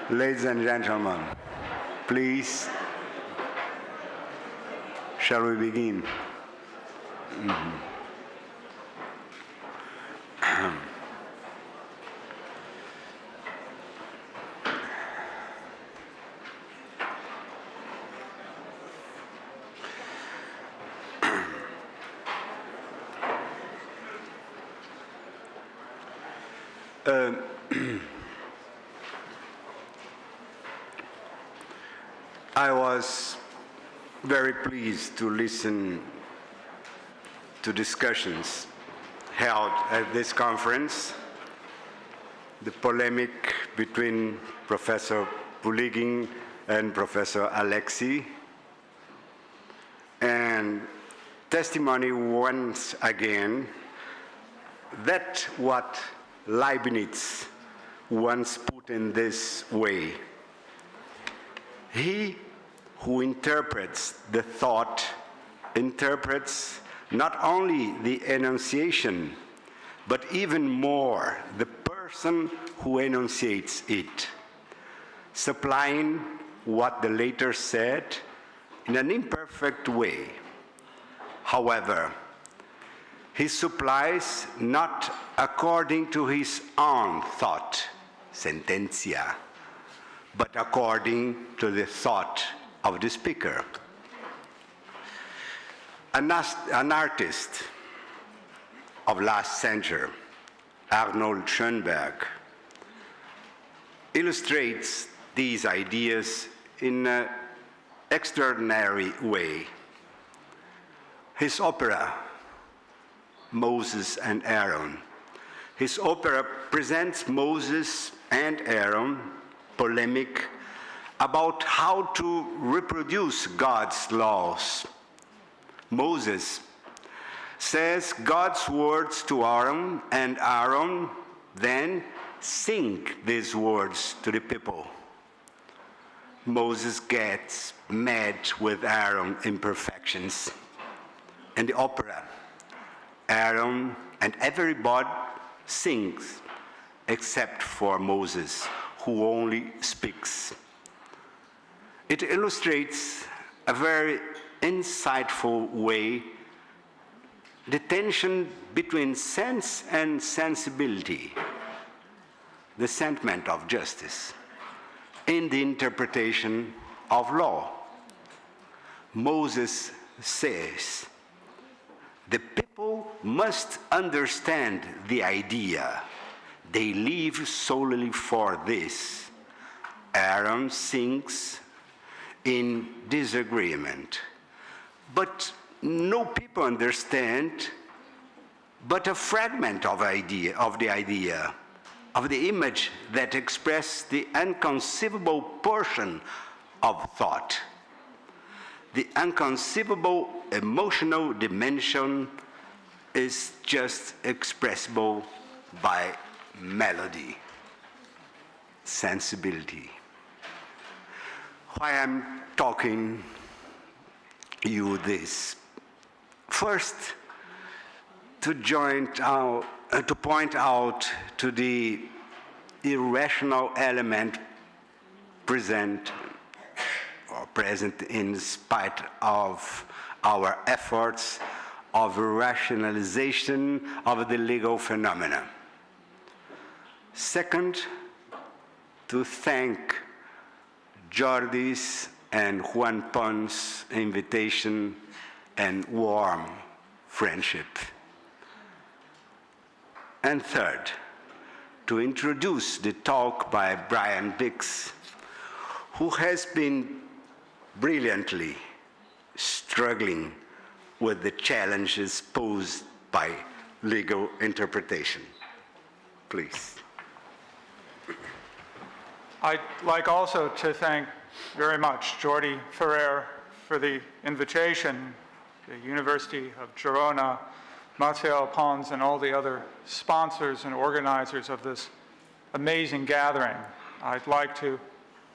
Ladies and gentlemen, please, shall we begin? I was very pleased to listen to discussions held at this conference, the polemic between Professor Puligin and Professor Alexei, and testimony once again that what Leibniz once put in this way: he who interprets the thought interprets not only the enunciation, but even more the person who enunciates it, supplying what the latter said in an imperfect way. However, he supplies not according to his own thought, sentencia, but according to the thought of the speaker. An artist of last century, Arnold Schoenberg, illustrates these ideas in an extraordinary way. His opera, Moses and Aaron. His opera presents Moses and Aaron polemic about how to reproduce God's laws. Moses says God's words to Aaron, and Aaron then sing these words to the people. Moses gets mad with Aaron's imperfections. In the opera, Aaron and everybody sings except for Moses, who only speaks. It illustrates a very insightful way the tension between sense and sensibility, the sentiment of justice, in the interpretation of law. Moses says, the people must understand the idea. They live solely for this. Aaron sings in disagreement. But no people understand but a fragment of the idea, of the image that expresses the inconceivable portion of thought. The inconceivable emotional dimension is just expressible by melody, sensibility. Why I'm talking you this? First, to point out to the irrational element present in spite of our efforts of rationalization of the legal phenomena. Second, to thank Jordi's and Juan Pon's invitation and warm friendship. And third, to introduce the talk by Brian Bix, who has been brilliantly struggling with the challenges posed by legal interpretation. Please. I'd like also to thank very much Jordi Ferrer for the invitation, the University of Girona, Matteo Pons, and all the other sponsors and organizers of this amazing gathering. I'd like to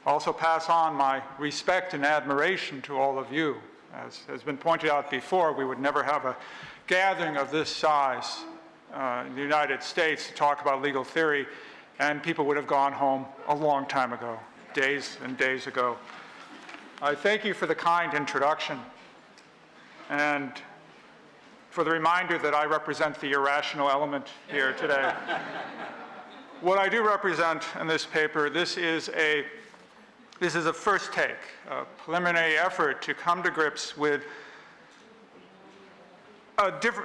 also pass on my respect and admiration to all of you. As has been pointed out before, we would never have a gathering of this size in the United States to talk about legal theory, and people would have gone home a long time ago. days and days ago. I thank you for the kind introduction and for the reminder that I represent the irrational element here today. What I do represent in this paper, this is a first take, a preliminary effort to come to grips with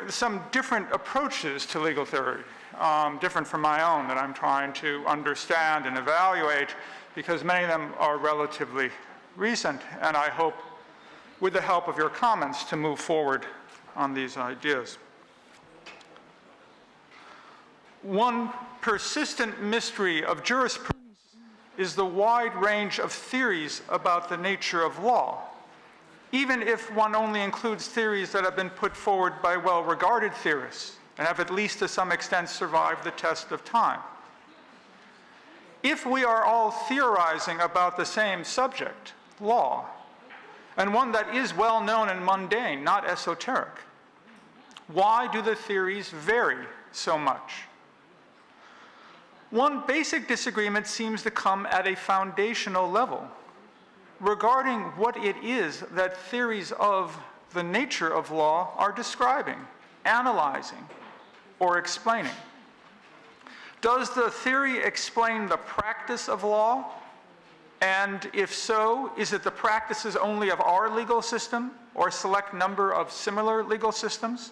some different approaches to legal theory, different from my own, that I'm trying to understand and evaluate, because many of them are relatively recent, and I hope, with the help of your comments, to move forward on these ideas. One persistent mystery of jurisprudence is the wide range of theories about the nature of law, even if one only includes theories that have been put forward by well-regarded theorists and have at least to some extent survived the test of time. If we are all theorizing about the same subject, law, and one that is well known and mundane, not esoteric, why do the theories vary so much? One basic disagreement seems to come at a foundational level regarding what it is that theories of the nature of law are describing, analyzing, or explaining. Does the theory explain the practice of law? And if so, is it the practices only of our legal system or a select number of similar legal systems?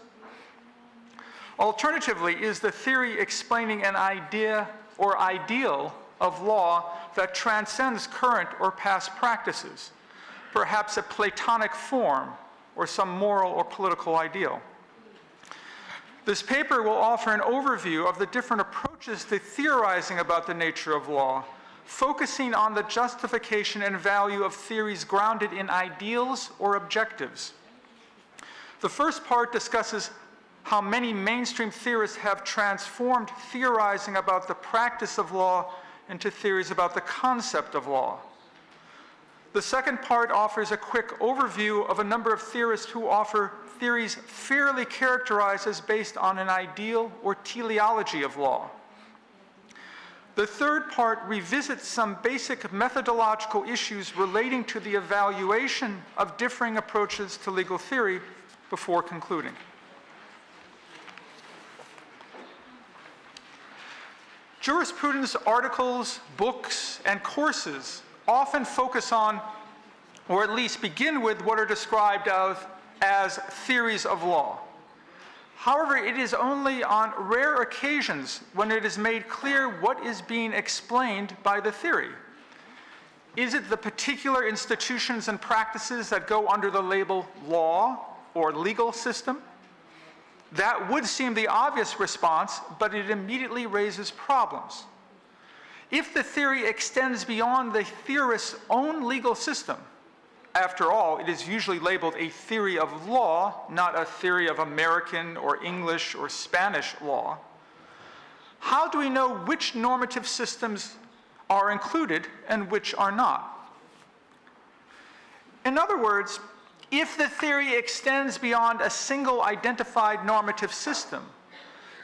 Alternatively, is the theory explaining an idea or ideal of law that transcends current or past practices, perhaps a Platonic form or some moral or political ideal? This paper will offer an overview of the different approaches to theorizing about the nature of law, focusing on the justification and value of theories grounded in ideals or objectives. The first part discusses how many mainstream theorists have transformed theorizing about the practice of law into theories about the concept of law. The second part offers a quick overview of a number of theorists who offer theories fairly characterized as based on an ideal or teleology of law. The third part revisits some basic methodological issues relating to the evaluation of differing approaches to legal theory before concluding. Jurisprudence articles, books, and courses often focus on, or at least begin with, what are described as theories of law. However, it is only on rare occasions when it is made clear what is being explained by the theory. Is it the particular institutions and practices that go under the label law or legal system? That would seem the obvious response, but it immediately raises problems. If the theory extends beyond the theorist's own legal system, after all, it is usually labeled a theory of law, not a theory of American or English or Spanish law, how do we know which normative systems are included and which are not? In other words, if the theory extends beyond a single identified normative system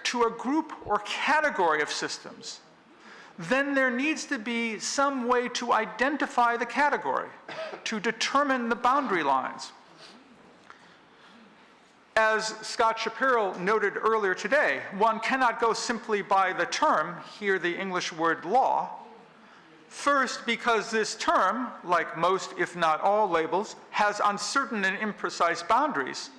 to a group or category of systems, then there needs to be some way to identify the category, to determine the boundary lines. As Scott Shapiro noted earlier today, one cannot go simply by the term, here the English word law. First, because this term, like most if not all labels, has uncertain and imprecise boundaries.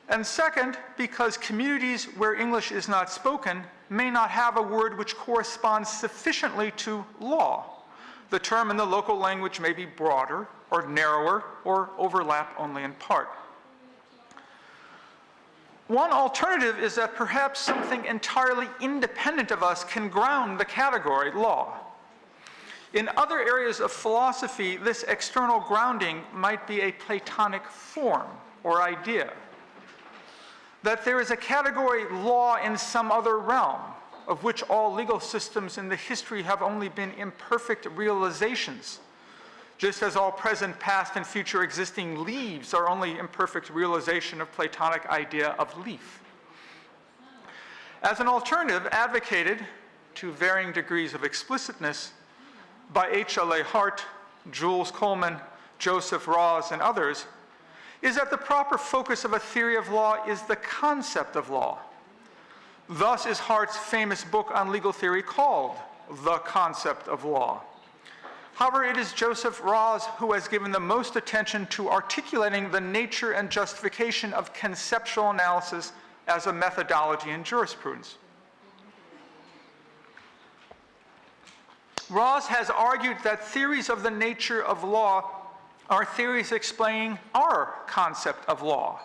And second, because communities where English is not spoken may not have a word which corresponds sufficiently to law. The term in the local language may be broader or narrower or overlap only in part. One alternative is that perhaps something entirely independent of us can ground the category law. In other areas of philosophy, this external grounding might be a Platonic form or idea. That there is a category law in some other realm, of which all legal systems in the history have only been imperfect realizations, just as all present, past, and future existing leaves are only imperfect realization of Platonic idea of leaf. As an alternative advocated, to varying degrees of explicitness, by H.L.A. Hart, Jules Coleman, Joseph Raz, and others, is that the proper focus of a theory of law is the concept of law. Thus is Hart's famous book on legal theory called The Concept of Law. However, it is Joseph Raz who has given the most attention to articulating the nature and justification of conceptual analysis as a methodology in jurisprudence. Raz has argued that theories of the nature of law are theories explaining our concept of law.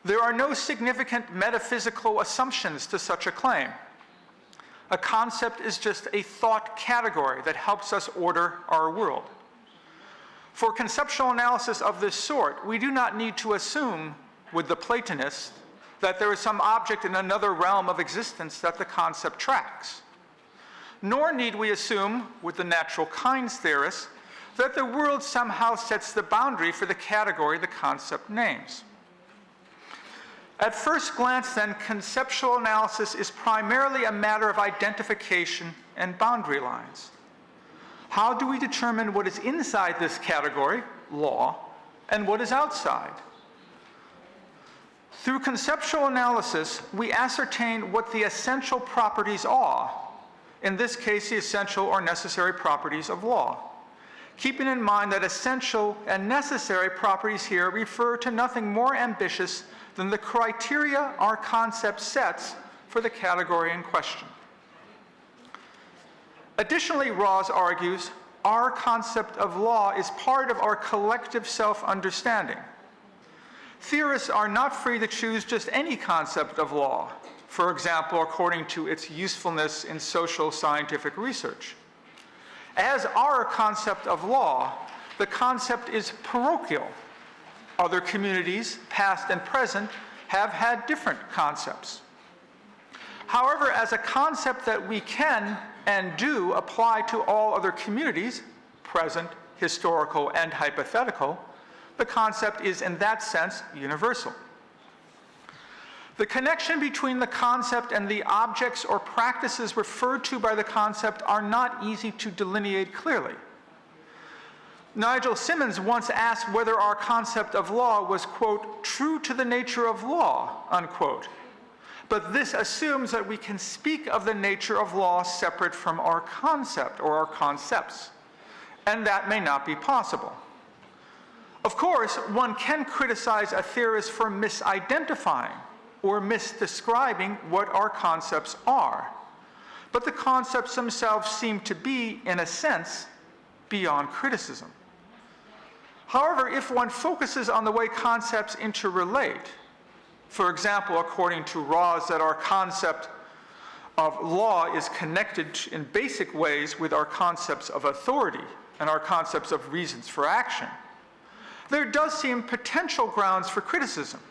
There are no significant metaphysical assumptions to such a claim. A concept is just a thought category that helps us order our world. For conceptual analysis of this sort, we do not need to assume, with the Platonists, that there is some object in another realm of existence that the concept tracks. Nor need we assume, with the natural kinds theorists, that the world somehow sets the boundary for the category the concept names. At first glance, then, conceptual analysis is primarily a matter of identification and boundary lines. How do we determine what is inside this category, law, and what is outside? Through conceptual analysis, we ascertain what the essential properties are, in this case, the essential or necessary properties of law, keeping in mind that essential and necessary properties here refer to nothing more ambitious than the criteria our concept sets for the category in question. Additionally, Raz argues, our concept of law is part of our collective self-understanding. Theorists are not free to choose just any concept of law, for example, according to its usefulness in social scientific research. As our concept of law, the concept is parochial. Other communities, past and present, have had different concepts. However, as a concept that we can and do apply to all other communities, present, historical, and hypothetical, the concept is in that sense universal. The connection between the concept and the objects or practices referred to by the concept are not easy to delineate clearly. Nigel Simmons once asked whether our concept of law was, quote, true to the nature of law, unquote. But this assumes that we can speak of the nature of law separate from our concept or our concepts, and that may not be possible. Of course, one can criticize a theorist for misidentifying or misdescribing what our concepts are, but the concepts themselves seem to be, in a sense, beyond criticism. However, if one focuses on the way concepts interrelate, for example, according to Raz, that our concept of law is connected in basic ways with our concepts of authority and our concepts of reasons for action, there does seem potential grounds for criticism.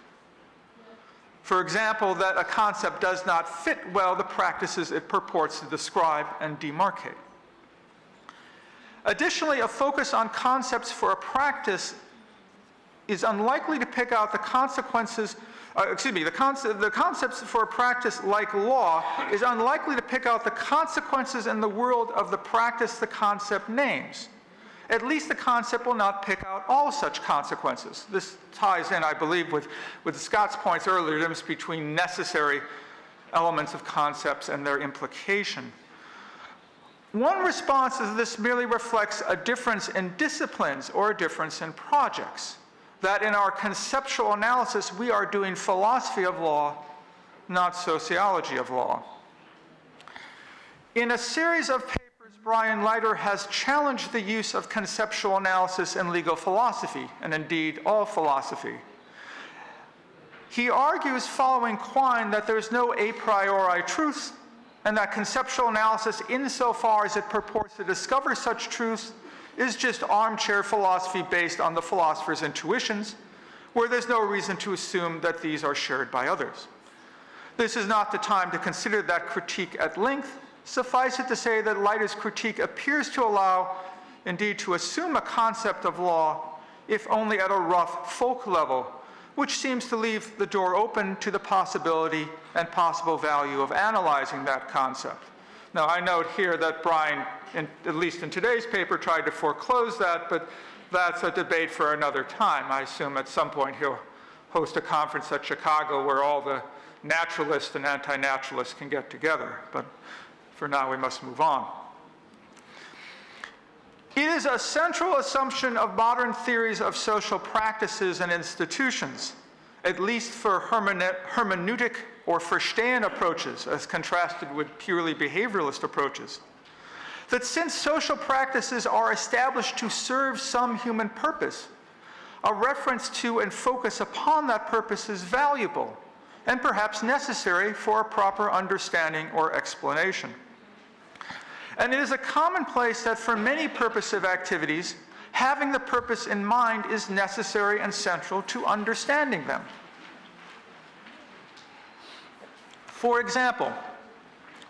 For example, that a concept does not fit well the practices it purports to describe and demarcate. Additionally, a focus on concepts for a practice is unlikely to pick out the consequences, the concepts for a practice like law is unlikely to pick out the consequences in the world of the practice the concept names. At least the concept will not pick out all such consequences. This ties in, I believe, with Scott's points earlier, the difference between necessary elements of concepts and their implication. One response is this merely reflects a difference in disciplines or a difference in projects, that in our conceptual analysis we are doing philosophy of law, not sociology of law. In a series of papers, Brian Leiter has challenged the use of conceptual analysis in legal philosophy, and indeed all philosophy. He argues, following Quine, that there is no a priori truths, and that conceptual analysis, insofar as it purports to discover such truths, is just armchair philosophy based on the philosopher's intuitions, where there's no reason to assume that these are shared by others. This is not the time to consider that critique at length. Suffice it to say that Leiter's critique appears to allow, indeed to assume a concept of law, if only at a rough folk level, which seems to leave the door open to the possibility and possible value of analyzing that concept. Now, I note here that Brian, at least in today's paper, tried to foreclose that, but that's a debate for another time. I assume at some point he'll host a conference at Chicago where all the naturalists and anti-naturalists can get together. But for now, we must move on. It is a central assumption of modern theories of social practices and institutions, at least for hermeneutic or Verstehen approaches, as contrasted with purely behavioralist approaches, that since social practices are established to serve some human purpose, a reference to and focus upon that purpose is valuable and perhaps necessary for a proper understanding or explanation. And it is a commonplace that for many purposive activities, having the purpose in mind is necessary and central to understanding them. For example,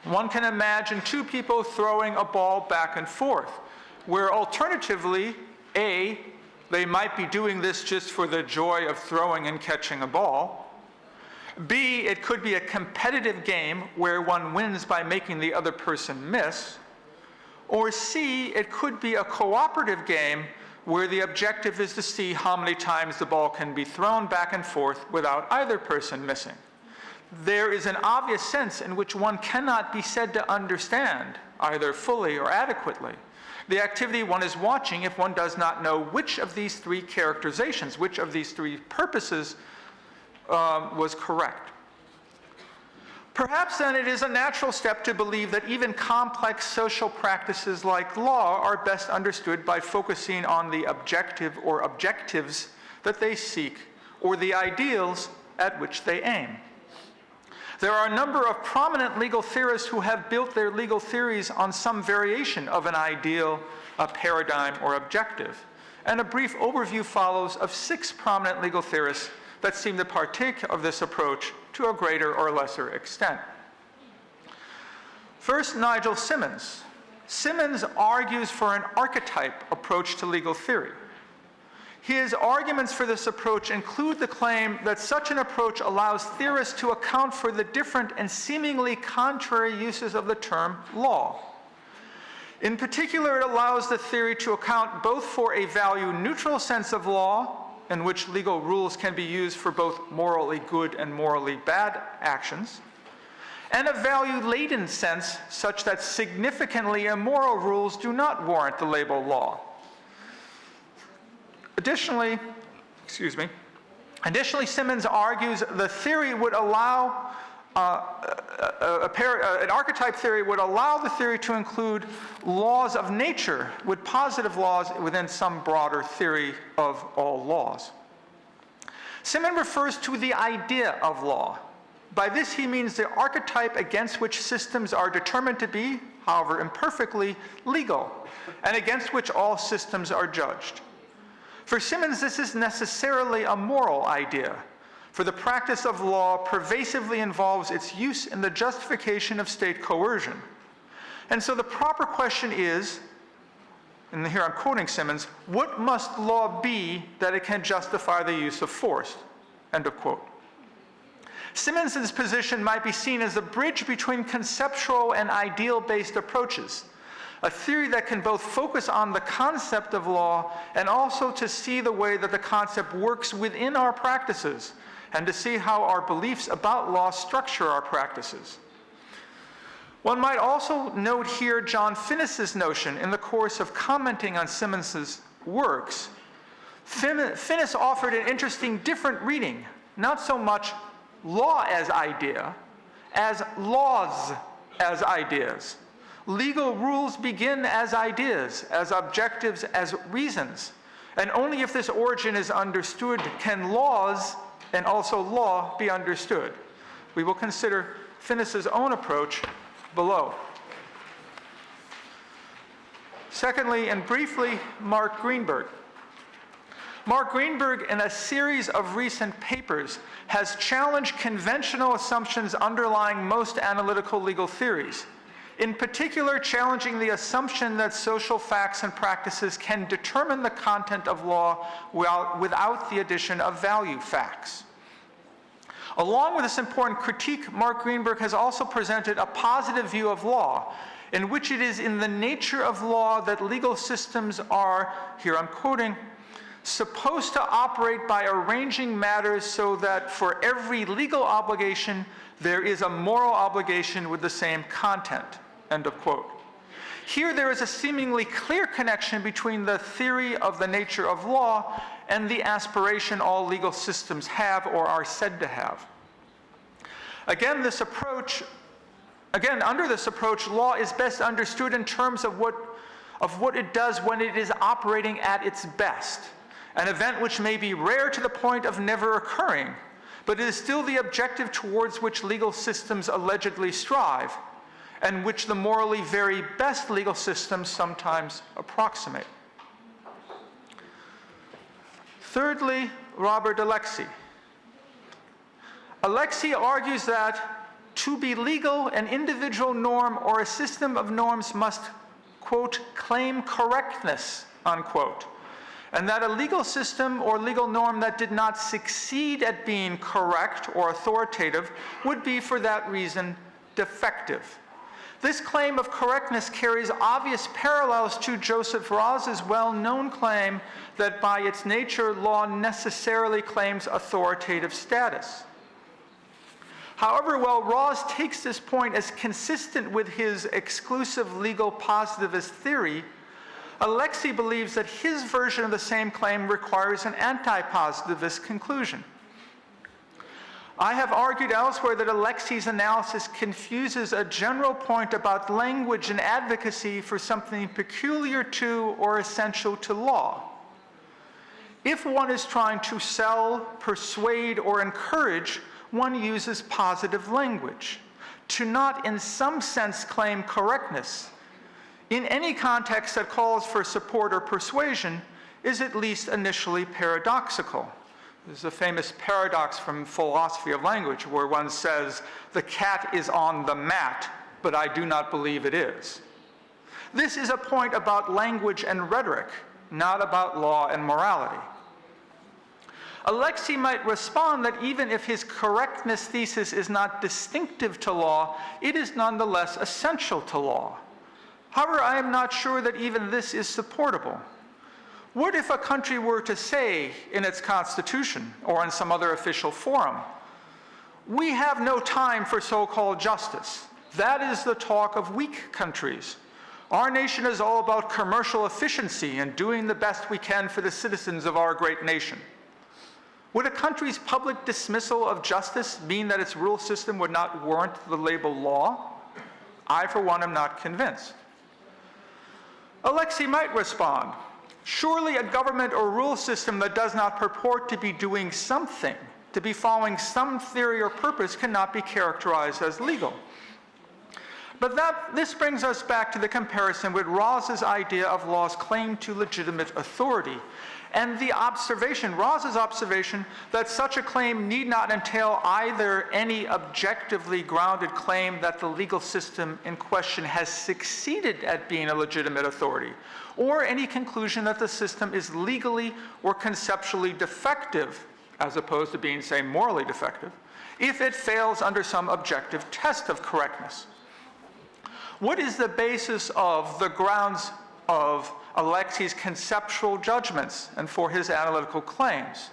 one can imagine two people throwing a ball back and forth, where alternatively, A, they might be doing this just for the joy of throwing and catching a ball. B, it could be a competitive game where one wins by making the other person miss. Or C, it could be a cooperative game where the objective is to see how many times the ball can be thrown back and forth without either person missing. There is an obvious sense in which one cannot be said to understand, either fully or adequately, the activity one is watching if one does not know which of these three characterizations, which of these three purposes was correct. Perhaps then it is a natural step to believe that even complex social practices like law are best understood by focusing on the objective or objectives that they seek, or the ideals at which they aim. There are a number of prominent legal theorists who have built their legal theories on some variation of an ideal, a paradigm, or objective. And a brief overview follows of 6 prominent legal theorists that seem to partake of this approach to a greater or lesser extent. First, Nigel Simmons. Simmons argues for an archetype approach to legal theory. His arguments for this approach include the claim that such an approach allows theorists to account for the different and seemingly contrary uses of the term law. In particular, it allows the theory to account both for a value-neutral sense of law, in which legal rules can be used for both morally good and morally bad actions, and a value-laden sense such that significantly immoral rules do not warrant the label law. Additionally, Simmons argues the theory would allow an archetype theory would allow the theory to include laws of nature with positive laws within some broader theory of all laws. Simmons refers to the idea of law. By this he means the archetype against which systems are determined to be, however imperfectly, legal, and against which all systems are judged. For Simmons, this is necessarily a moral idea, for the practice of law pervasively involves its use in the justification of state coercion. And so the proper question is, and here I'm quoting Simmons, what must law be that it can justify the use of force? End of quote. Simmons' position might be seen as a bridge between conceptual and ideal-based approaches, a theory that can both focus on the concept of law and also to see the way that the concept works within our practices, and to see how our beliefs about law structure our practices. One might also note here John Finnis's notion in the course of commenting on Simmons's works. Finnis offered an interesting different reading, not so much law as idea, as laws as ideas. Legal rules begin as ideas, as objectives, as reasons. And only if this origin is understood can laws and also law be understood. We will consider Finnis's own approach below. Secondly, and briefly, Mark Greenberg. Mark Greenberg, in a series of recent papers, has challenged conventional assumptions underlying most analytical legal theories, in particular challenging the assumption that social facts and practices can determine the content of law without the addition of value facts. Along with this important critique, Mark Greenberg has also presented a positive view of law, in which it is in the nature of law that legal systems are, here I'm quoting, supposed to operate by arranging matters so that for every legal obligation, there is a moral obligation with the same content, end of quote. Here there is a seemingly clear connection between the theory of the nature of law and the aspiration all legal systems have or are said to have. Again, under this approach, law is best understood in terms of what it does when it is operating at its best, an event which may be rare to the point of never occurring, but it is still the objective towards which legal systems allegedly strive, and which the morally very best legal systems sometimes approximate. Thirdly, Robert Alexy. Alexy argues that to be legal, an individual norm or a system of norms must, quote, claim correctness, unquote, and that a legal system or legal norm that did not succeed at being correct or authoritative would be, for that reason, defective. This claim of correctness carries obvious parallels to Joseph Rawls's well-known claim that by its nature, law necessarily claims authoritative status. However, while Rawls takes this point as consistent with his exclusive legal positivist theory, Alexy believes that his version of the same claim requires an anti-positivist conclusion. I have argued elsewhere that Alexy's analysis confuses a general point about language and advocacy for something peculiar to or essential to law. If one is trying to sell, persuade, or encourage, one uses positive language. To not in some sense claim correctness in any context that calls for support or persuasion is at least initially paradoxical. There's a famous paradox from philosophy of language where one says, the cat is on the mat, but I do not believe it is. This is a point about language and rhetoric, not about law and morality. Alexy might respond that even if his correctness thesis is not distinctive to law, it is nonetheless essential to law. However, I am not sure that even this is supportable. What if a country were to say in its constitution or in some other official forum, we have no time for so-called justice. That is the talk of weak countries. Our nation is all about commercial efficiency and doing the best we can for the citizens of our great nation. Would a country's public dismissal of justice mean that its rule system would not warrant the label law? I, for one, am not convinced. Alexy might respond, surely a government or rule system that does not purport to be doing something, to be following some theory or purpose, cannot be characterized as legal. But this brings us back to the comparison with Rawls's idea of law's claim to legitimate authority, and the observation, Rawls's observation, that such a claim need not entail either any objectively grounded claim that the legal system in question has succeeded at being a legitimate authority, or any conclusion that the system is legally or conceptually defective, as opposed to being, say, morally defective, if it fails under some objective test of correctness. What is the basis of the grounds of Alexy's conceptual judgments and for his analytical claims?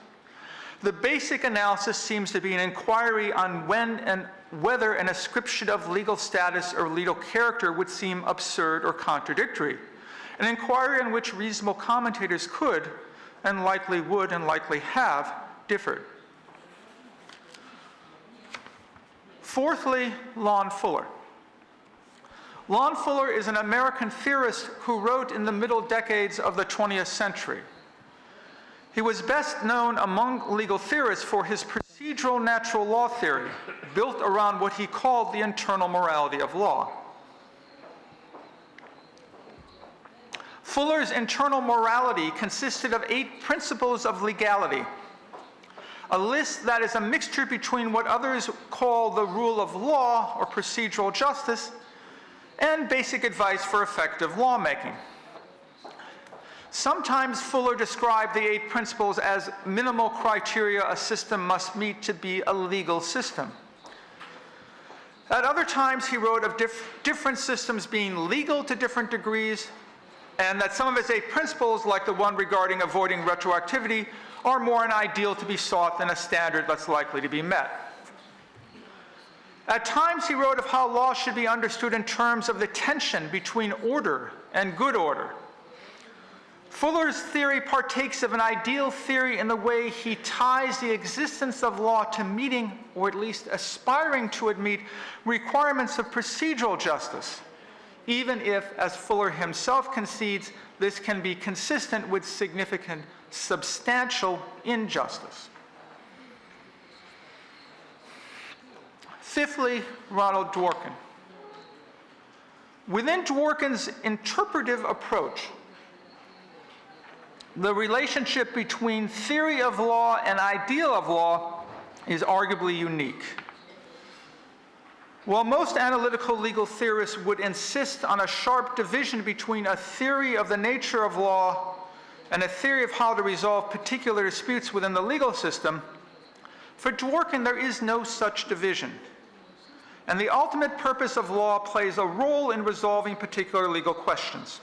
The basic analysis seems to be an inquiry on when and whether an ascription of legal status or legal character would seem absurd or contradictory, an inquiry in which reasonable commentators could, and likely would and likely have, differed. Fourthly, Lon Fuller. Lon Fuller is an American theorist who wrote in the middle decades of the 20th century. He was best known among legal theorists for his procedural natural law theory, built around what he called the internal morality of law. Fuller's internal morality consisted of 8 principles of legality, a list that is a mixture between what others call the rule of law or procedural justice and basic advice for effective lawmaking. Sometimes Fuller described the 8 principles as minimal criteria a system must meet to be a legal system. At other times, he wrote of different systems being legal to different degrees, and that some of his 8 principles, like the one regarding avoiding retroactivity, are more an ideal to be sought than a standard that's likely to be met. At times, he wrote of how law should be understood in terms of the tension between order and good order. Fuller's theory partakes of an ideal theory in the way he ties the existence of law to meeting, or at least aspiring to meet, requirements of procedural justice, even if, as Fuller himself concedes, this can be consistent with significant substantial injustice. Fifthly, Ronald Dworkin. Within Dworkin's interpretive approach, the relationship between theory of law and ideal of law is arguably unique. While most analytical legal theorists would insist on a sharp division between a theory of the nature of law and a theory of how to resolve particular disputes within the legal system, for Dworkin there is no such division. And the ultimate purpose of law plays a role in resolving particular legal questions.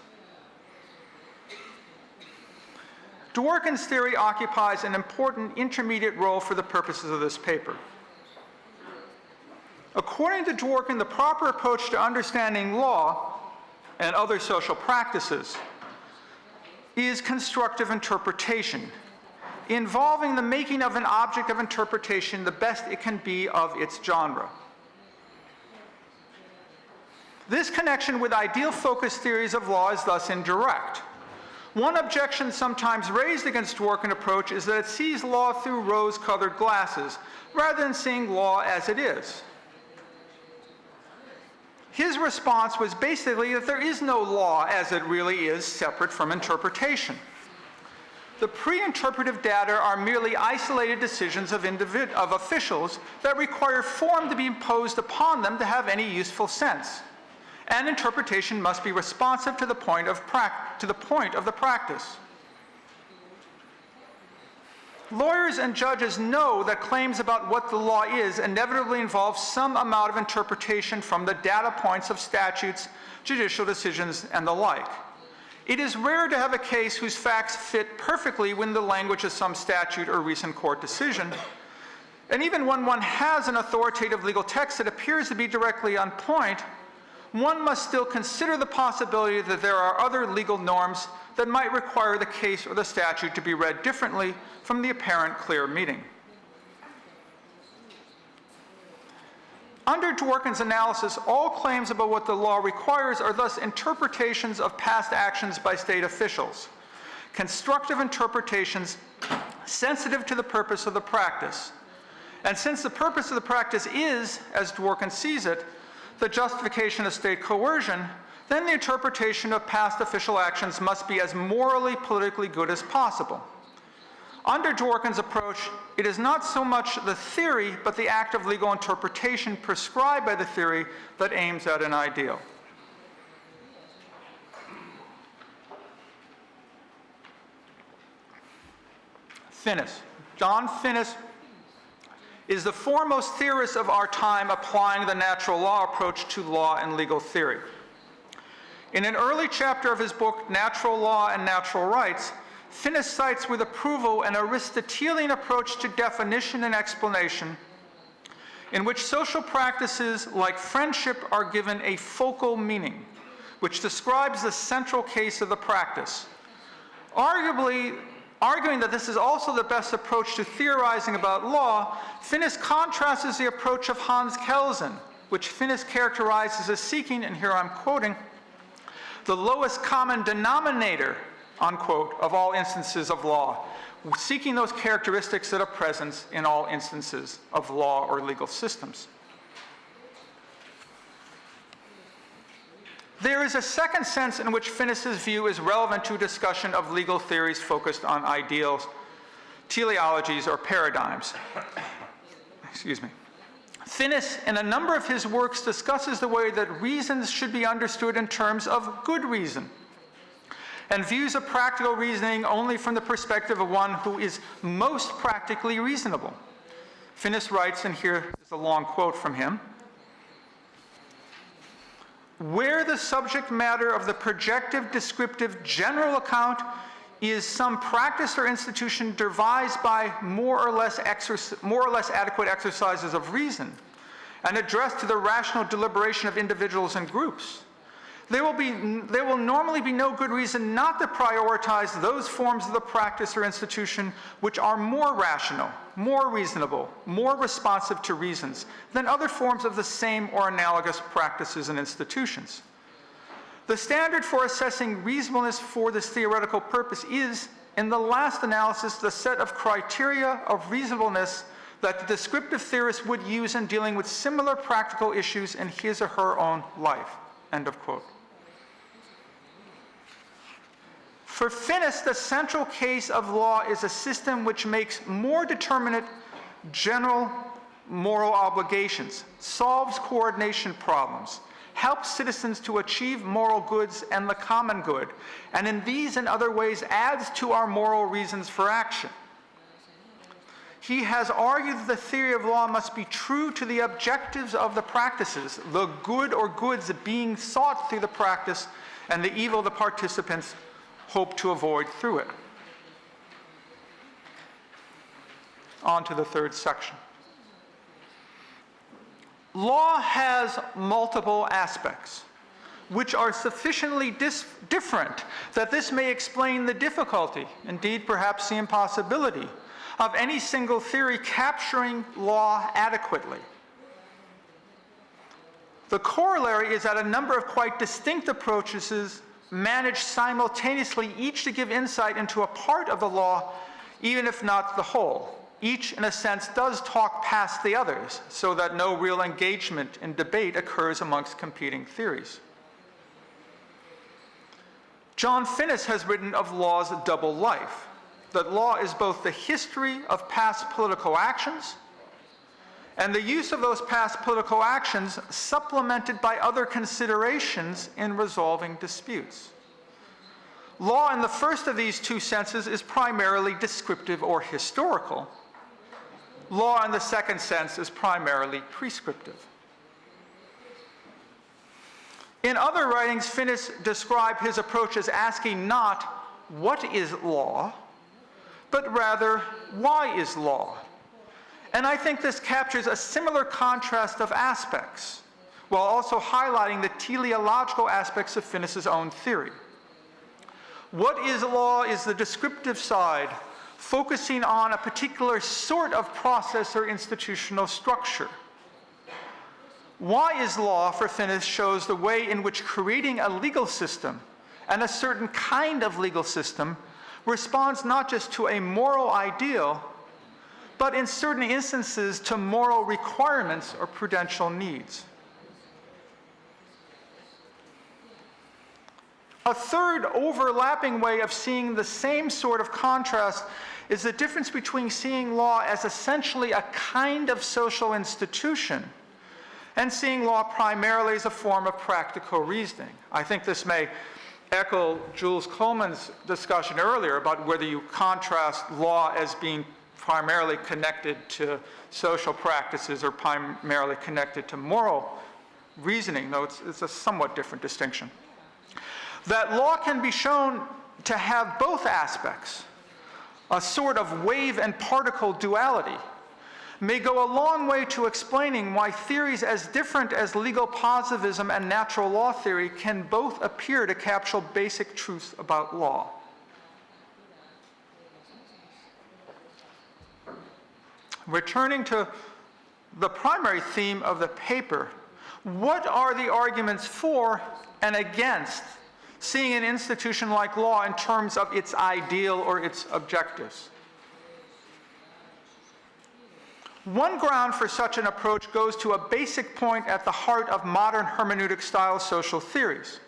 Dworkin's theory occupies an important intermediate role for the purposes of this paper. According to Dworkin, the proper approach to understanding law and other social practices is constructive interpretation, involving the making of an object of interpretation the best it can be of its genre. This connection with ideal-focused theories of law is thus indirect. One objection sometimes raised against Dworkin's approach is that it sees law through rose-colored glasses, rather than seeing law as it is. His response was basically that there is no law as it really is, separate from interpretation. The pre-interpretive data are merely isolated decisions of officials that require form to be imposed upon them to have any useful sense. And interpretation must be responsive to the point of the practice. Lawyers and judges know that claims about what the law is inevitably involve some amount of interpretation from the data points of statutes, judicial decisions, and the like. It is rare to have a case whose facts fit perfectly within the language of some statute or recent court decision. And even when one has an authoritative legal text that appears to be directly on point, one must still consider the possibility that there are other legal norms that might require the case or the statute to be read differently from the apparent clear meaning. Under Dworkin's analysis, all claims about what the law requires are thus interpretations of past actions by state officials, constructive interpretations sensitive to the purpose of the practice. And since the purpose of the practice is, as Dworkin sees it, the justification of state coercion, then the interpretation of past official actions must be as morally, politically good as possible. Under Dworkin's approach, it is not so much the theory, but the act of legal interpretation prescribed by the theory that aims at an ideal. Finnis. John Finnis is the foremost theorist of our time applying the natural law approach to law and legal theory. In an early chapter of his book, Natural Law and Natural Rights, Finnis cites with approval an Aristotelian approach to definition and explanation, in which social practices like friendship are given a focal meaning, which describes the central case of the practice. Arguing that this is also the best approach to theorizing about law, Finnis contrasts the approach of Hans Kelsen, which Finnis characterizes as seeking, and here I'm quoting, the lowest common denominator, unquote, of all instances of law, seeking those characteristics that are present in all instances of law or legal systems. There is a second sense in which Finnis's view is relevant to discussion of legal theories focused on ideals, teleologies, or paradigms. Excuse me. Finnis, in a number of his works, discusses the way that reasons should be understood in terms of good reason, and views of practical reasoning only from the perspective of one who is most practically reasonable. Finnis writes, and here is a long quote from him, where the subject matter of the projective, descriptive, general account is some practice or institution devised by more or less adequate exercises of reason and addressed to the rational deliberation of individuals and groups. There will normally be no good reason not to prioritize those forms of the practice or institution which are more rational, more reasonable, more responsive to reasons than other forms of the same or analogous practices and institutions. The standard for assessing reasonableness for this theoretical purpose is, in the last analysis, the set of criteria of reasonableness that the descriptive theorist would use in dealing with similar practical issues in his or her own life. End of quote. For Finnis, the central case of law is a system which makes more determinate general moral obligations, solves coordination problems, helps citizens to achieve moral goods and the common good, and in these and other ways adds to our moral reasons for action. He has argued that the theory of law must be true to the objectives of the practices, the good or goods being sought through the practice, and the evil the participants hope to avoid through it. On to the third section. Law has multiple aspects, which are sufficiently different that this may explain the difficulty, indeed perhaps the impossibility, of any single theory capturing law adequately. The corollary is that a number of quite distinct approaches manage simultaneously, each to give insight into a part of the law, even if not the whole. Each, in a sense, does talk past the others, so that no real engagement in debate occurs amongst competing theories. John Finnis has written of law's double life, that law is both the history of past political actions and the use of those past political actions supplemented by other considerations in resolving disputes. Law in the first of these two senses is primarily descriptive or historical. Law in the second sense is primarily prescriptive. In other writings, Finnis described his approach as asking not, what is law, but rather, why is law? And I think this captures a similar contrast of aspects, while also highlighting the teleological aspects of Finnis's own theory. What is law is the descriptive side, focusing on a particular sort of process or institutional structure. Why is law, for Finnis, shows the way in which creating a legal system, and a certain kind of legal system, responds not just to a moral ideal, but in certain instances to moral requirements or prudential needs. A third overlapping way of seeing the same sort of contrast is the difference between seeing law as essentially a kind of social institution and seeing law primarily as a form of practical reasoning. I think this may echo Jules Coleman's discussion earlier about whether you contrast law as being primarily connected to social practices or primarily connected to moral reasoning, though it's a somewhat different distinction. That law can be shown to have both aspects, a sort of wave and particle duality, may go a long way to explaining why theories as different as legal positivism and natural law theory can both appear to capture basic truths about law. Returning to the primary theme of the paper, what are the arguments for and against seeing an institution like law in terms of its ideal or its objectives? One ground for such an approach goes to a basic point at the heart of modern hermeneutic-style social theories.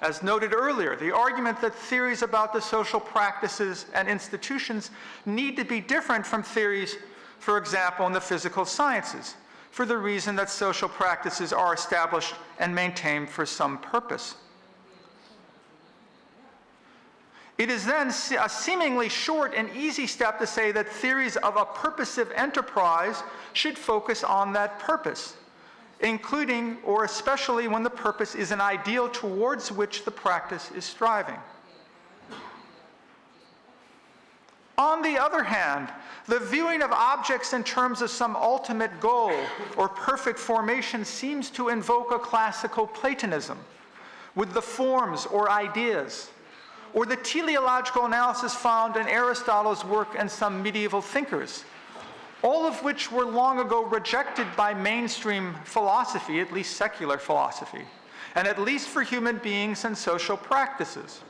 As noted earlier, the argument that theories about the social practices and institutions need to be different from theories, for example, in the physical sciences, for the reason that social practices are established and maintained for some purpose. It is then a seemingly short and easy step to say that theories of a purposive enterprise should focus on that purpose, including or especially when the purpose is an ideal towards which the practice is striving. On the other hand, the viewing of objects in terms of some ultimate goal or perfect formation seems to invoke a classical Platonism, with the forms or ideas, or the teleological analysis found in Aristotle's work and some medieval thinkers, all of which were long ago rejected by mainstream philosophy, at least secular philosophy, and at least for human beings and social practices.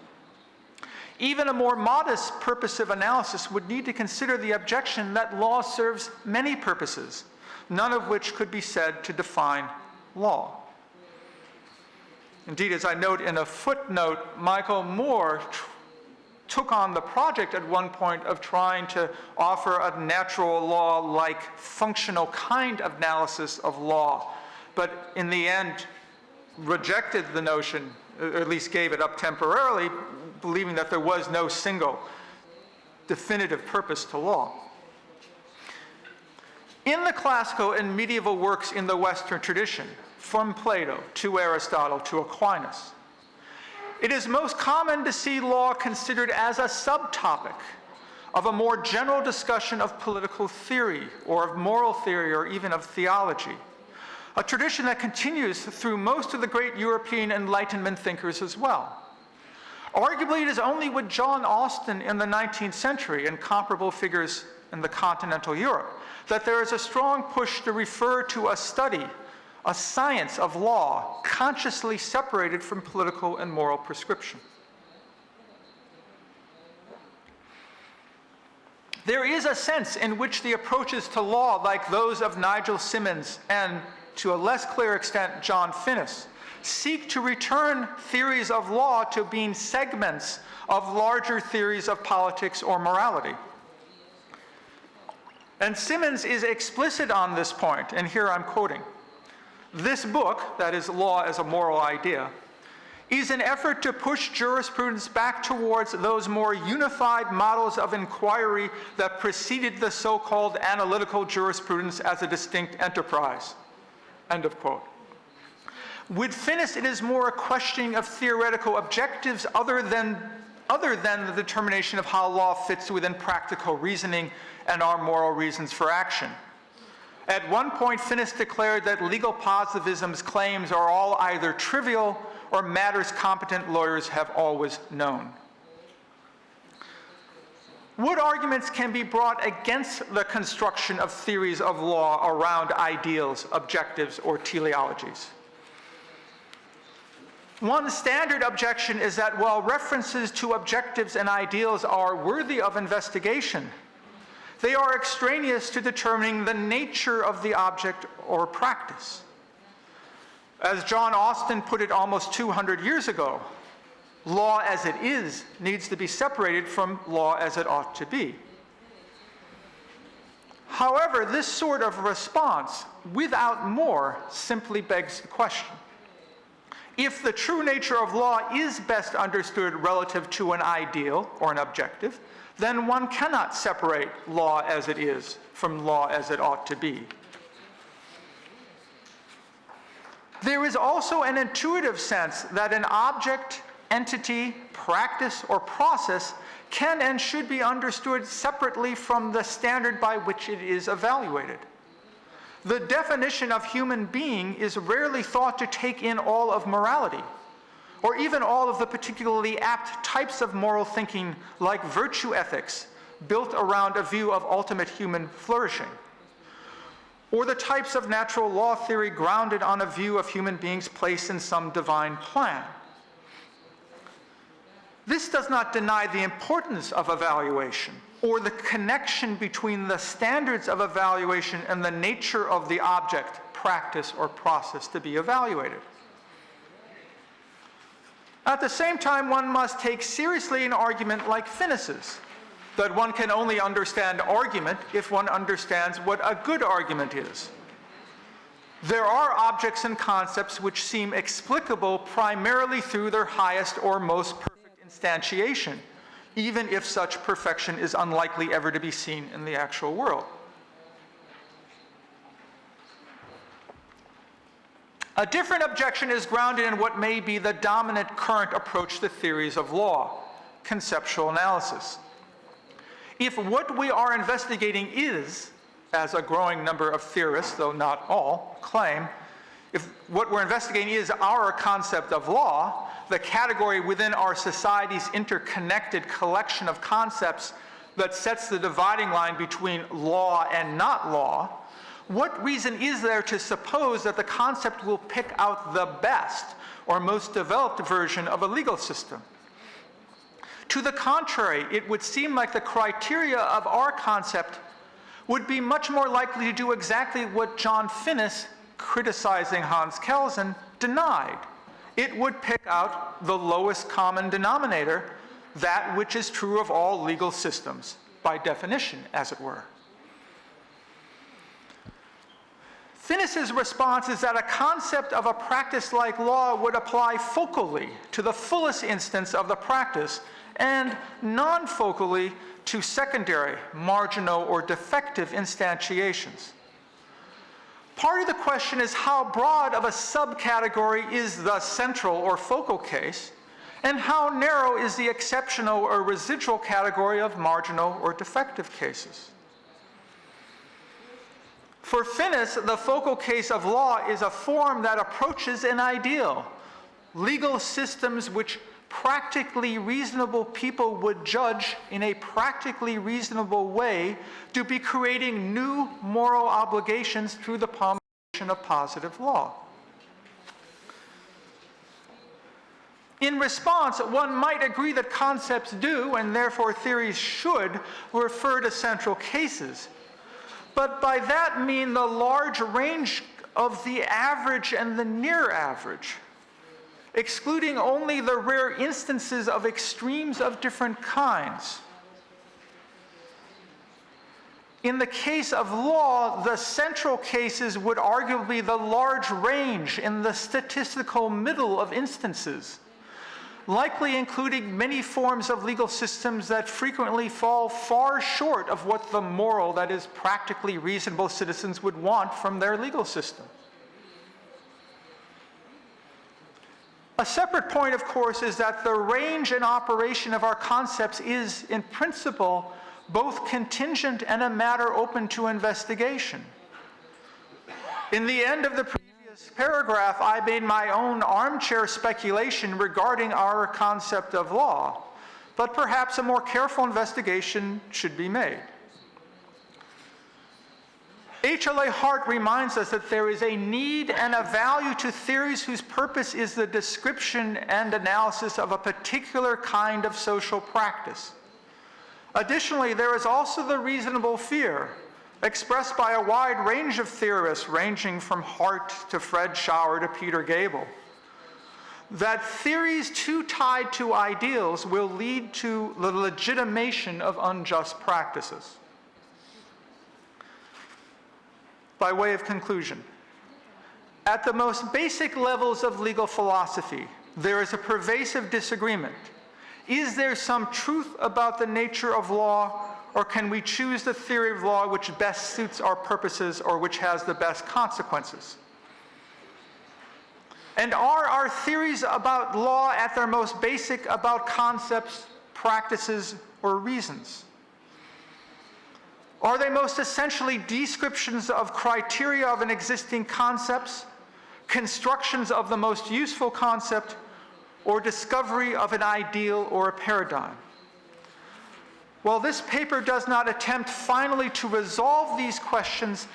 Even a more modest purposive analysis would need to consider the objection that law serves many purposes, none of which could be said to define law. Indeed, as I note in a footnote, Michael Moore took on the project at one point of trying to offer a natural law-like functional kind of analysis of law, but in the end rejected the notion, or at least gave it up temporarily, believing that there was no single definitive purpose to law. In the classical and medieval works in the Western tradition, from Plato to Aristotle to Aquinas, it is most common to see law considered as a subtopic of a more general discussion of political theory or of moral theory or even of theology, a tradition that continues through most of the great European Enlightenment thinkers as well. Arguably, it is only with John Austin in the 19th century and comparable figures in the continental Europe that there is a strong push to refer to a study, a science of law, consciously separated from political and moral prescription. There is a sense in which the approaches to law, like those of Nigel Simmons and, to a less clear extent, John Finnis, seek to return theories of law to being segments of larger theories of politics or morality. And Simmons is explicit on this point, and here I'm quoting. This book, that is Law as a Moral Idea, is an effort to push jurisprudence back towards those more unified models of inquiry that preceded the so-called analytical jurisprudence as a distinct enterprise. End of quote. With Finnis, it is more a questioning of theoretical objectives other than the determination of how law fits within practical reasoning and our moral reasons for action. At one point, Finnis declared that legal positivism's claims are all either trivial or matters competent lawyers have always known. What arguments can be brought against the construction of theories of law around ideals, objectives, or teleologies? One standard objection is that while references to objectives and ideals are worthy of investigation, they are extraneous to determining the nature of the object or practice. As John Austin put it almost 200 years ago, law as it is needs to be separated from law as it ought to be. However, this sort of response, without more, simply begs the question. If the true nature of law is best understood relative to an ideal or an objective, then one cannot separate law as it is from law as it ought to be. There is also an intuitive sense that an object, entity, practice, or process can and should be understood separately from the standard by which it is evaluated. The definition of human being is rarely thought to take in all of morality, or even all of the particularly apt types of moral thinking like virtue ethics, built around a view of ultimate human flourishing, or the types of natural law theory grounded on a view of human beings placed in some divine plan. This does not deny the importance of evaluation or the connection between the standards of evaluation and the nature of the object, practice, or process to be evaluated. At the same time, one must take seriously an argument like Finnis's, that one can only understand argument if one understands what a good argument is. There are objects and concepts which seem explicable primarily through their highest or most perfect instantiation, even if such perfection is unlikely ever to be seen in the actual world. A different objection is grounded in what may be the dominant current approach to theories of law, conceptual analysis. If what we are investigating is, as a growing number of theorists, though not all, claim, if what we're investigating is our concept of law, the category within our society's interconnected collection of concepts that sets the dividing line between law and not law, what reason is there to suppose that the concept will pick out the best or most developed version of a legal system? To the contrary, it would seem like the criteria of our concept would be much more likely to do exactly what John Finnis, criticizing Hans Kelsen, denied. It would pick out the lowest common denominator, that which is true of all legal systems, by definition, as it were. Finnis's response is that a concept of a practice like law would apply focally to the fullest instance of the practice and non-focally to secondary, marginal, or defective instantiations. Part of the question is how broad of a subcategory is the central or focal case, and how narrow is the exceptional or residual category of marginal or defective cases. For Finnis, the focal case of law is a form that approaches an ideal, legal systems which practically reasonable people would judge in a practically reasonable way to be creating new moral obligations through the promulgation of positive law. In response, one might agree that concepts do, and therefore theories should, refer to central cases. But by that mean the large range of the average and the near average, excluding only the rare instances of extremes of different kinds. In the case of law, the central cases would arguably be the large range in the statistical middle of instances, likely including many forms of legal systems that frequently fall far short of what the moral, that is, practically reasonable citizens would want from their legal system. A separate point, of course, is that the range and operation of our concepts is, in principle, both contingent and a matter open to investigation. In the end of the previous paragraph, I made my own armchair speculation regarding our concept of law, but perhaps a more careful investigation should be made. H.L.A. Hart reminds us that there is a need and a value to theories whose purpose is the description and analysis of a particular kind of social practice. Additionally, there is also the reasonable fear, expressed by a wide range of theorists ranging from Hart to Fred Schauer to Peter Gable, that theories too tied to ideals will lead to the legitimation of unjust practices. By way of conclusion, at the most basic levels of legal philosophy, there is a pervasive disagreement. Is there some truth about the nature of law, or can we choose the theory of law which best suits our purposes or which has the best consequences? And are our theories about law at their most basic about concepts, practices, or reasons? Are they most essentially descriptions of criteria of an existing concepts, constructions of the most useful concept, or discovery of an ideal or a paradigm? While this paper does not attempt finally to resolve these questions,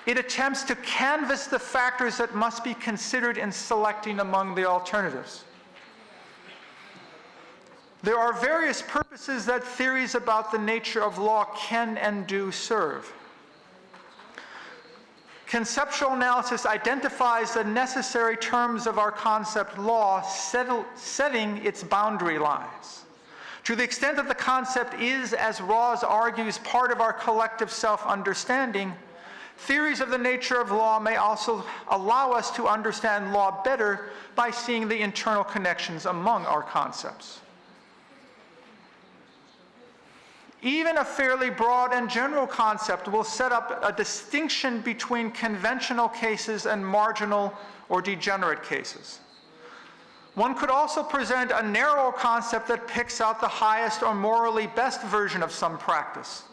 it attempts to canvass the factors that must be considered in selecting among the alternatives. There are various purposes that theories about the nature of law can and do serve. Conceptual analysis identifies the necessary terms of our concept law, setting its boundary lines. To the extent that the concept is, as Rawls argues, part of our collective self-understanding, theories of the nature of law may also allow us to understand law better by seeing the internal connections among our concepts. Even a fairly broad and general concept will set up a distinction between conventional cases and marginal or degenerate cases. One could also present a narrower concept that picks out the highest or morally best version of some practice.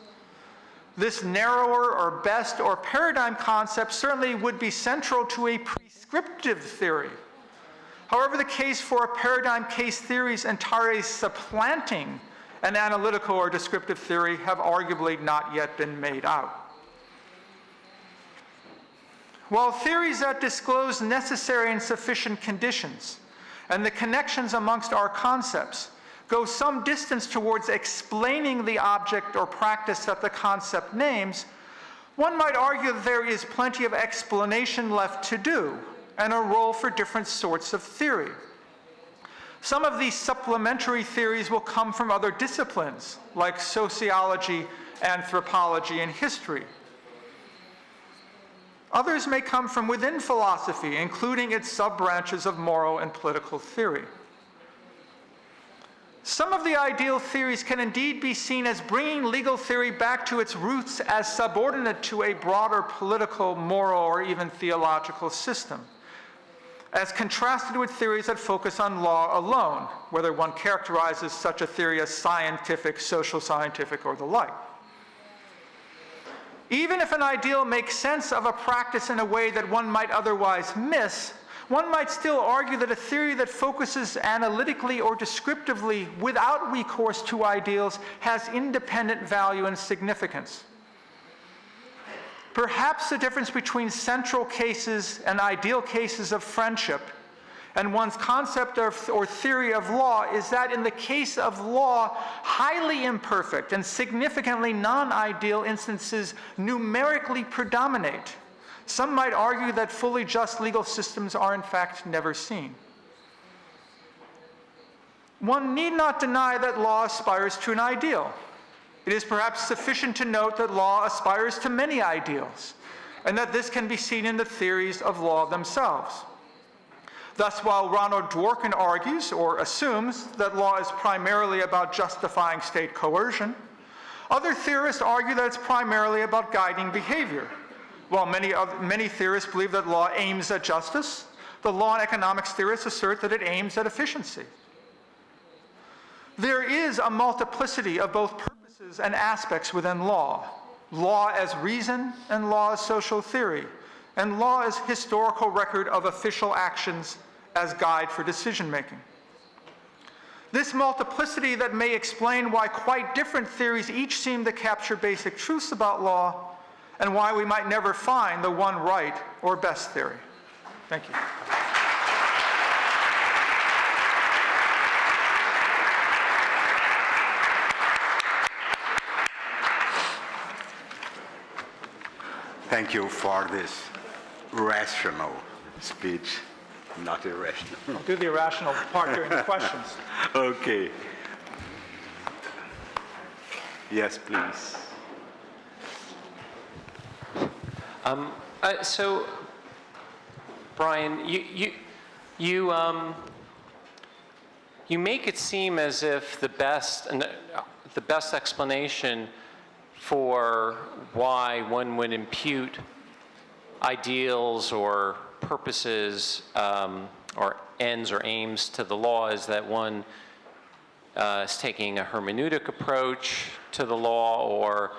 This narrower or best or paradigm concept certainly would be central to a prescriptive theory. However, the case for a paradigm case theories entirely supplanting an analytical or descriptive theory have arguably not yet been made out. While theories that disclose necessary and sufficient conditions and the connections amongst our concepts go some distance towards explaining the object or practice that the concept names, one might argue that there is plenty of explanation left to do and a role for different sorts of theory. Some of these supplementary theories will come from other disciplines, like sociology, anthropology, and history. Others may come from within philosophy, including its sub-branches of moral and political theory. Some of the ideal theories can indeed be seen as bringing legal theory back to its roots as subordinate to a broader political, moral, or even theological system, as contrasted with theories that focus on law alone, whether one characterizes such a theory as scientific, social scientific, or the like. Even if an ideal makes sense of a practice in a way that one might otherwise miss, one might still argue that a theory that focuses analytically or descriptively without recourse to ideals has independent value and significance. Perhaps the difference between central cases and ideal cases of friendship and one's concept of, or theory of law is that in the case of law, highly imperfect and significantly non-ideal instances numerically predominate. Some might argue that fully just legal systems are in fact never seen. One need not deny that law aspires to an ideal. It is perhaps sufficient to note that law aspires to many ideals, and that this can be seen in the theories of law themselves. Thus, while Ronald Dworkin argues or assumes that law is primarily about justifying state coercion, other theorists argue that it's primarily about guiding behavior. While many theorists believe that law aims at justice, the law and economics theorists assert that it aims at efficiency. There is a multiplicity of both purposes and aspects within law. Law as reason and law as social theory, and law as historical record of official actions as guide for decision making. This multiplicity that may explain why quite different theories each seem to capture basic truths about law, and why we might never find the one right or best theory. Thank you. Thank you for this rational speech, not irrational. I'll do the irrational part during the questions. Okay. Yes, please. So, Brian, you make it seem as if the best explanation for why one would impute ideals or purposes or ends or aims to the law is that one is taking a hermeneutic approach to the law, or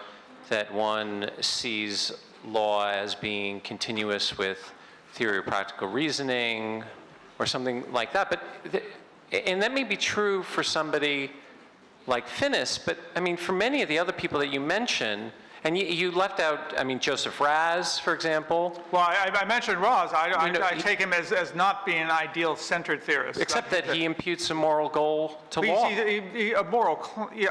that one sees law as being continuous with theory of practical reasoning or something like that. And that may be true for somebody like Finnis, but I mean, for many of the other people that you mention, and you left out, I mean, Joseph Raz, for example. Well, I mentioned Raz. I take him as not being an ideal-centered theorist. Except that he imputes a moral goal to law. A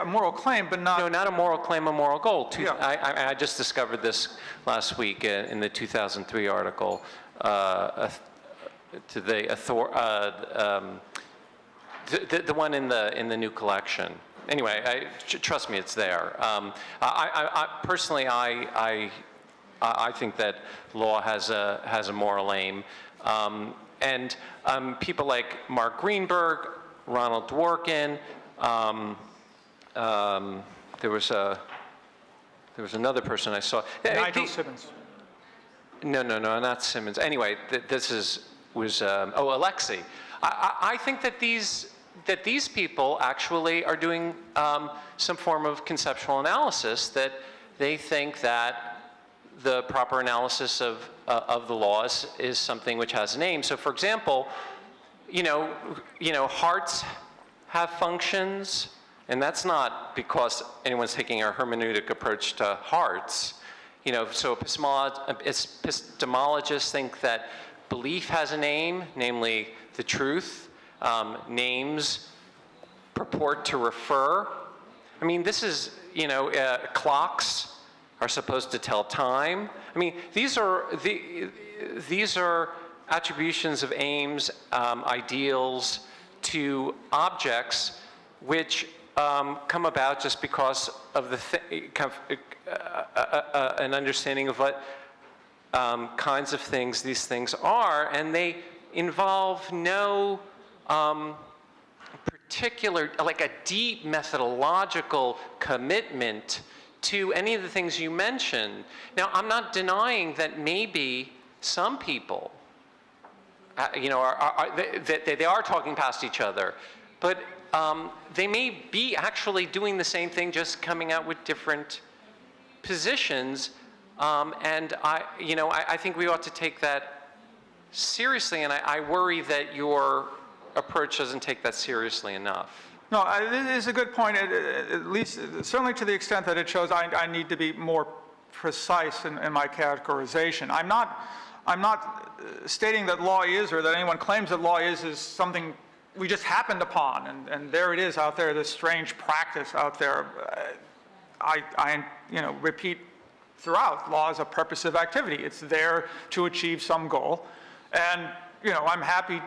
moral claim, but not... No, not a moral claim, a moral goal. Yeah. I just discovered this last week in the 2003 article to the one in the new collection. Anyway, trust me, it's there. Personally, I think that law has a moral aim, and people like Mark Greenberg, Ronald Dworkin, there was another person I saw. Nigel Simmons. No, not Simmons. Anyway, Alexei. I think that these people actually are doing some form of conceptual analysis, that they think that the proper analysis of the laws is something which has a name. So, for example, hearts have functions, and that's not because anyone's taking a hermeneutic approach to hearts. So epistemologists think that belief has a name, namely the truth. Names purport to refer. I mean, this is, clocks are supposed to tell time. I mean, these are attributions of aims, ideals to objects which come about just because of an understanding of what kinds of things these things are, and they involve no particular, like a deep methodological commitment to any of the things you mentioned. Now, I'm not denying that maybe some people, they are talking past each other, but they may be actually doing the same thing, just coming out with different positions. And I think we ought to take that seriously, and I worry that your approach doesn't take that seriously enough. No, it is a good point, at least certainly to the extent that it shows I need to be more precise in my categorization. I'm not stating that law is, or that anyone claims that law is something we just happened upon, and there it is out there, this strange practice out there. I repeat throughout, law is a purposive activity. It's there to achieve some goal, and I'm happy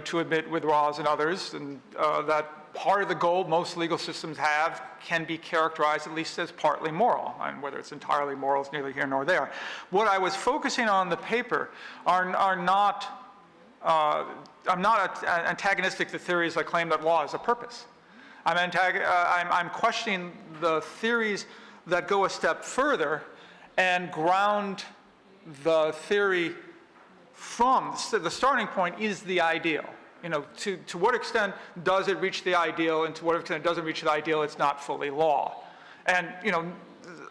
to admit with Rawls and others and that part of the goal most legal systems have can be characterized at least as partly moral, and whether it's entirely moral is neither here nor there. What I was focusing on in the paper are not, I'm not antagonistic to theories that claim that law is a purpose. I'm questioning the theories that go a step further and ground the theory from the starting point is the ideal. To what extent does it reach the ideal, and to what extent it doesn't reach the ideal, it's not fully law. And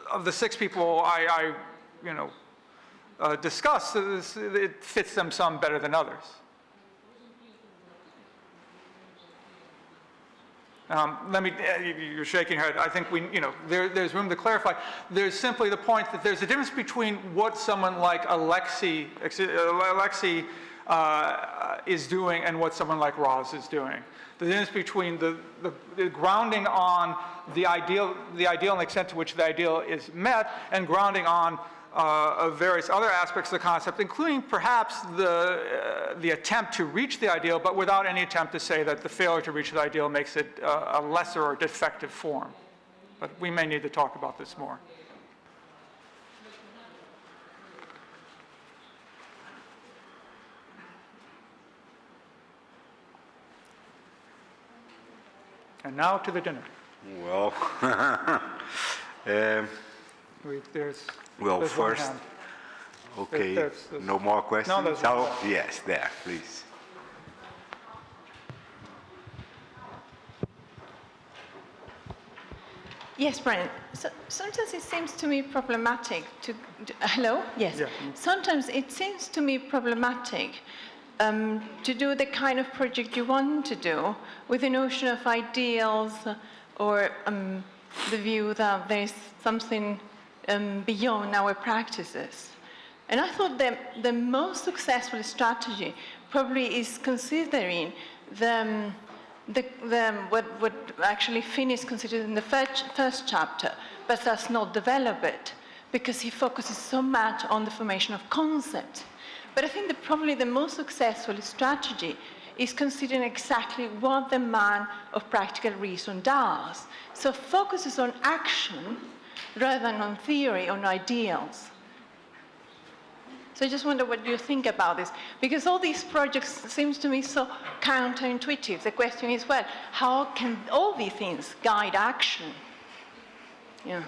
of the 6 people I discussed, it fits them some better than others. You're shaking your head. I think there's room to clarify. There's simply the point that there's a difference between what someone like Alexei is doing and what someone like Rawls is doing. The difference between the grounding on the ideal and the extent to which the ideal is met, and grounding on various other aspects of the concept, including perhaps the attempt to reach the ideal, but without any attempt to say that the failure to reach the ideal makes it a lesser or defective form. But we may need to talk about this more. And now to the dinner. Well, There's first, hand. okay, There's no more questions? No, there's one. Yes, there, please. Yes, Brian. So, sometimes it seems to me problematic to... Hello? Yes. Yeah. Sometimes it seems to me problematic to do the kind of project you want to do with the notion of ideals or the view that there is something beyond our practices. And I thought that the most successful strategy probably is considering what actually Finn is considered in the first chapter, but does not develop it, because he focuses so much on the formation of concepts. But I think that probably the most successful strategy is considering exactly what the man of practical reason does. So focuses on action rather than on theory, on ideals. So I just wonder what you think about this, because all these projects seems to me so counterintuitive. The question is, well, how can all these things guide action? Yeah.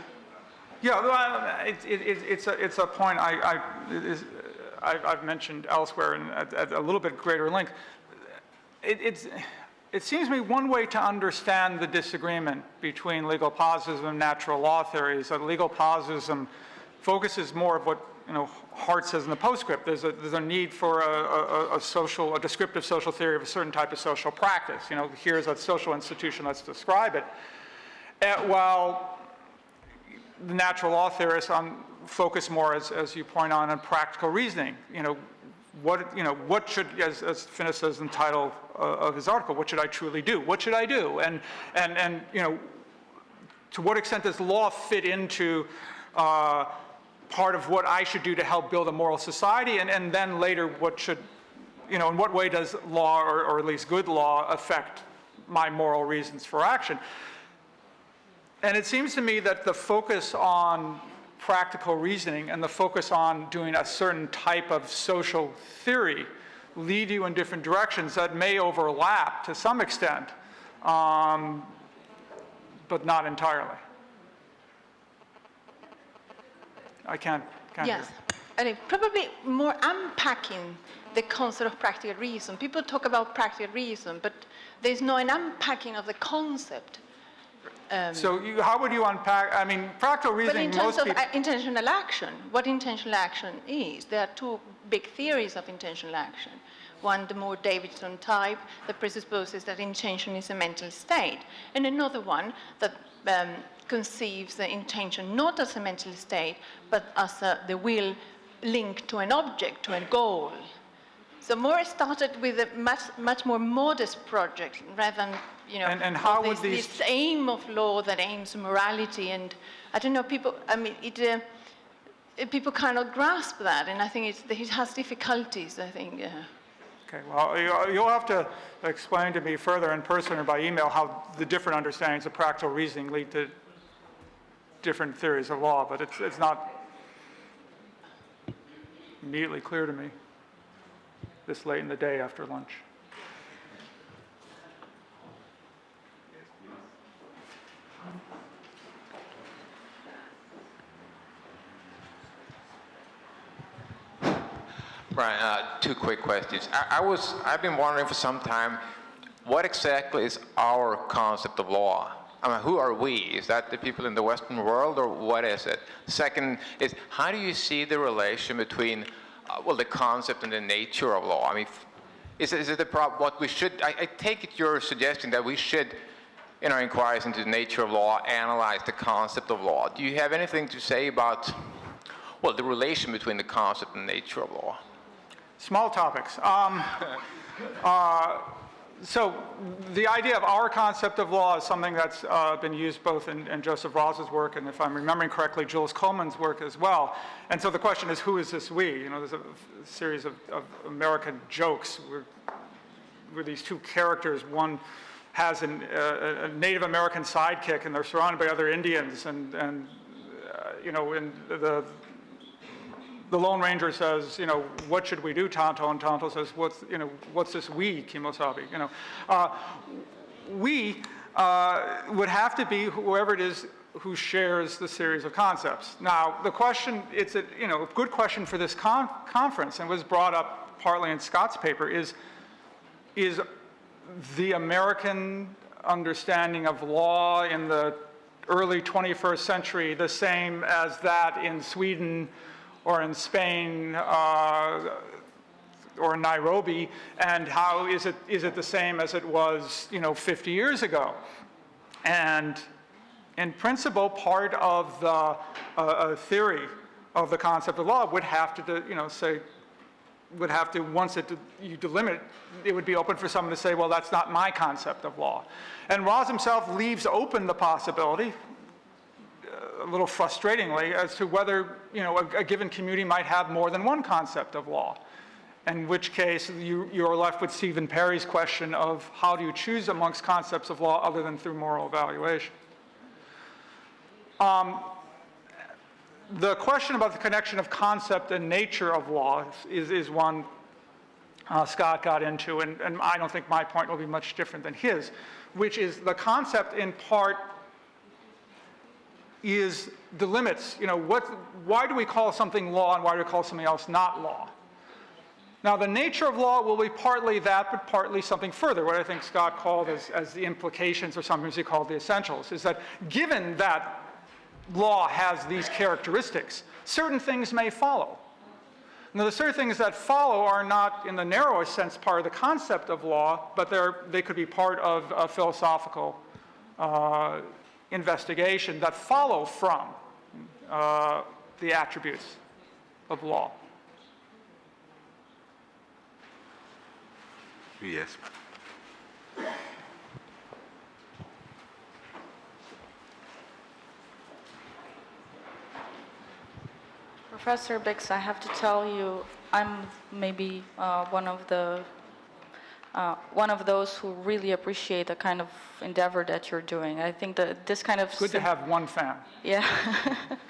Yeah, well, it's a point I've mentioned elsewhere and at a little bit greater length. It seems to me one way to understand the disagreement between legal positivism and natural law theory is that legal positivism focuses more of what Hart says in the postscript. There's a need for a descriptive social theory of a certain type of social practice. Here's a social institution, let's describe it. While the natural law theorists focus more, as you point on practical reasoning. What should, as Finnis says in the title of his article, what should I truly do? What should I do? And to what extent does law fit into part of what I should do to help build a moral society? And then later, what should, in what way does law, or at least good law, affect my moral reasons for action? And it seems to me that the focus on practical reasoning and the focus on doing a certain type of social theory lead you in different directions that may overlap to some extent, but not entirely. I can't Yes, and probably more unpacking the concept of practical reason. People talk about practical reason, but there's no an unpacking of the concept. So how would you unpack, practical reasoning, But in terms most of people... intentional action, what intentional action is, there are two big theories of intentional action. One, the more Davidson type, that presupposes that intention is a mental state, and another one that conceives the intention not as a mental state, but as the will linked to an object, to a goal. So Moore started with a much more modest project rather than, And how would this aim of law that aims morality. And I don't know, people, people cannot grasp that. And I think it has difficulties, I think. Okay, well, you'll have to explain to me further in person or by email how the different understandings of practical reasoning lead to different theories of law, but it's not immediately clear to me this late in the day after lunch. Brian, two quick questions. I've been wondering for some time, what exactly is our concept of law? Who are we? Is that the people in the Western world, or what is it? Second is, how do you see the relation between, the concept and the nature of law? Is it the problem, what we should, I take it you're suggesting that we should, in our inquiries into the nature of law, analyze the concept of law. Do you have anything to say about, the relation between the concept and nature of law? Small topics. So the idea of our concept of law is something that's been used both in Joseph Rawls's work and, if I'm remembering correctly, Jules Coleman's work as well. And so the question is, who is this we? There's a series of American jokes where these two characters, one has a Native American sidekick and they're surrounded by other Indians, and the Lone Ranger says, what should we do, Tonto? And Tonto says, what's this we, Kimosabe? We would have to be whoever it is who shares the series of concepts. Now, the question, it's a good question for this conference, and was brought up partly in Scott's paper, is the American understanding of law in the early 21st century the same as that in Sweden or in Spain, or in Nairobi, and how is it the same as it was, 50 years ago? And in principle, part of the theory of the concept of law would have to, once you delimit it, it would be open for someone to say, well, that's not my concept of law. And Rawls himself leaves open the possibility, a little frustratingly, as to whether a given community might have more than one concept of law, in which case you're left with Stephen Perry's question of how do you choose amongst concepts of law other than through moral evaluation. The question about the connection of concept and nature of law is one Scott got into, and I don't think my point will be much different than his, which is the concept in part is the limits. Why do we call something law and why do we call something else not law? Now, the nature of law will be partly that, but partly something further, what I think Scott called as the implications, or sometimes he called the essentials, is that given that law has these characteristics, certain things may follow. Now, the certain things that follow are not, in the narrowest sense, part of the concept of law, but they could be part of a philosophical investigation that follow from the attributes of law. Yes. Professor Bix, I have to tell you, I'm maybe one of those who really appreciate the kind of endeavor that you're doing. I think that this kind of... Good to have one fan. Yeah.